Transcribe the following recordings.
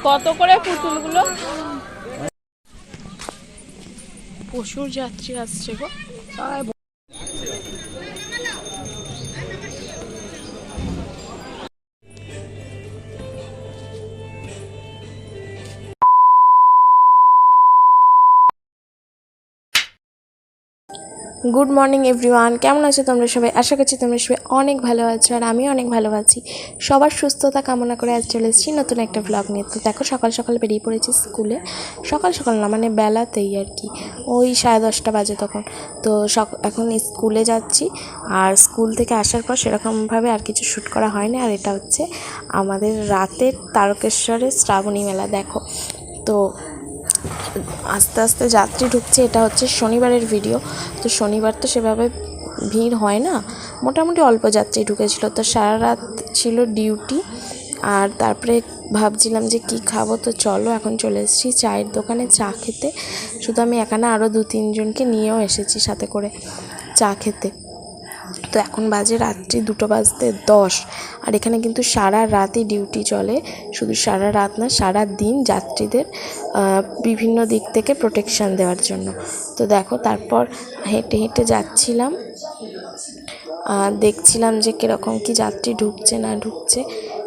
কত করে পুতুলগুলো? প্রচুর যাত্রী আসছে গো। গুড মর্নিং এভরিওয়ান, কেমন আছো তোমরা সবাই? আশা করছি তোমরা সবাই অনেক ভালো আছো, আর আমিও অনেক ভালো আছি। সবার সুস্থতা কামনা করে আজ চলে এসেছি নতুন একটা ব্লগ নিয়ে। তো দেখো, সকাল সকাল বেরিয়ে পড়েছি স্কুলে। সকাল সকাল না, মানে বেলাতেই আর কি, ওই 10:30 বাজে তখন। তো এখন স্কুলে যাচ্ছি, আর স্কুল থেকে আসার পর সেরকমভাবে আর কিছু শ্যুট করা হয়নি। আর এটা হচ্ছে আমাদের রাতের তারকেশ্বরের শ্রাবণী মেলা। দেখো তো আস্তে আস্তে যাত্রী ঢুকছে। এটা হচ্ছে শনিবারের ভিডিও। তো শনিবার তো সেভাবে ভিড় হয় না, মোটামুটি অল্প যাত্রী ঢুকেছিল। তো সারা রাত ছিল ডিউটি। আর তারপরে ভাবছিলাম যে কি খাবো, তো চলো এখন চলে এসেছি চায়ের দোকানে চা খেতে। শুধু আমি একা না, আরও 2-3 জনকে নিয়েও এসেছি সাথে করে চা খেতে। তো এখন বাজে রাত্রি 2:10। আর এখানে কিন্তু সারা রাতই ডিউটি চলে, শুধু সারা রাত না, সারা দিন যাত্রীদের বিভিন্ন দিক থেকে প্রোটেকশান দেওয়ার জন্য। তো দেখো, তারপর হেঁটে হেঁটে যাচ্ছিলাম, দেখছিলাম যে কীরকম কি যাত্রী ঢুকছে না ঢুকছে।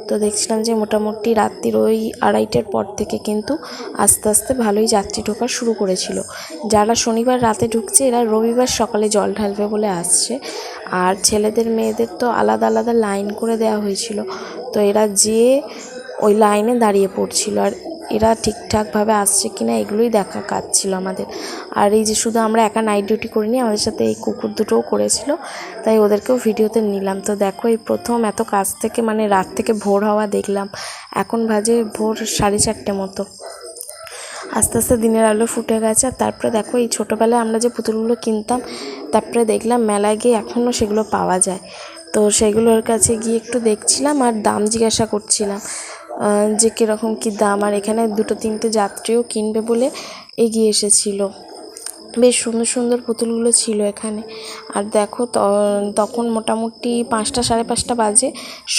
তো দেখছিলাম যে মোটামুটি রাত্রির ওই 2:30টার পর থেকে কিন্তু আস্তে আস্তে ভালোই যাত্রী ঢোকা শুরু করেছিল। যারা শনিবার রাতে ঢুকছে এরা রবিবার সকালে জল ঢালবে বলে আসছে। আর ছেলেদের মেয়েদের তো আলাদা আলাদা লাইন করে দেওয়া হয়েছিল। তো এরা যেয়ে ওই লাইনে দাঁড়িয়ে পড়ছিল, আর এরা ঠিকঠাকভাবে আসছে কিনা এগুলোই দেখা কাজ ছিল আমাদের। আর এই যে শুধু আমরা একা নাইট ডিউটি করিনি, আমাদের সাথে এই কুকুর দুটোও করেছিল, তাই ওদেরকেও ভিডিওতে নিলাম। তো দেখো, এই প্রথম এত কাছ থেকে, মানে রাত থেকে ভোর হওয়া দেখলাম। এখন বাজে ভোর 4:30 মতো। আস্তে আস্তে দিনের আলো ফুটে গেছে। আর তারপরে দেখো, এই ছোটোবেলায় আমরা যে পুতুলগুলো কিনতাম, তারপরে দেখলাম মেলায় গিয়ে এখনও সেগুলো পাওয়া যায়। তো সেগুলোর কাছে গিয়ে একটু দেখছিলাম আর দাম জিজ্ঞাসা করছিলাম যে কীরকম কী দাম। আর এখানে 2-3টে যাত্রীও কিনবে বলে এগিয়ে এসেছিল। বেশ সুন্দর সুন্দর পুতুলগুলো ছিল এখানে। আর দেখো, তখন মোটামুটি 5টা 5:30 বাজে।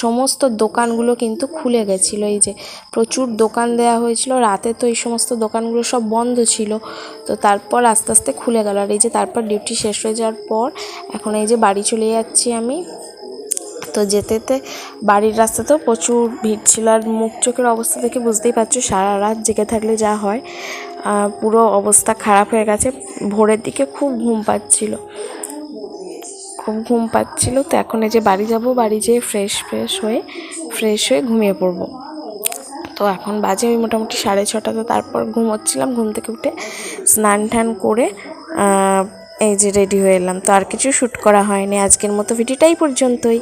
সমস্ত দোকানগুলো কিন্তু খুলে গেছিলো। এই যে প্রচুর দোকান দেওয়া হয়েছিল রাতে, তো এই সমস্ত দোকানগুলো সব বন্ধ ছিল। তো তারপর আস্তে আস্তে খুলে গেল। আর এই যে তারপর ডিউটি শেষ হয়ে যাওয়ার পর এখন এই যে বাড়ি চলে যাচ্ছি আমি। তো যেতে যেতে বাড়ির রাস্তাতেও প্রচুর ভিড় ছিল। আর মুখ চোখের অবস্থা দেখে বুঝতেই পারছো সারা রাত জেগে থাকলে যা হয়, পুরো অবস্থা খারাপ হয়ে গেছে। ভোরের দিকে খুব ঘুম পাচ্ছিল। তো এখন এই যে বাড়ি যাব, বাড়ি যেয়ে ফ্রেশ হয়ে ঘুমিয়ে পড়বো। তো এখন বাজে ওই মোটামুটি 6:30। তো তারপর ঘুমোচ্ছিলাম, ঘুম থেকে উঠে স্নান টান করে এই যে রেডি হয়ে এলাম। তো আর কিছু শ্যুট করা হয়নি। আজকের মতো ভিডিওটাই পর্যন্তই।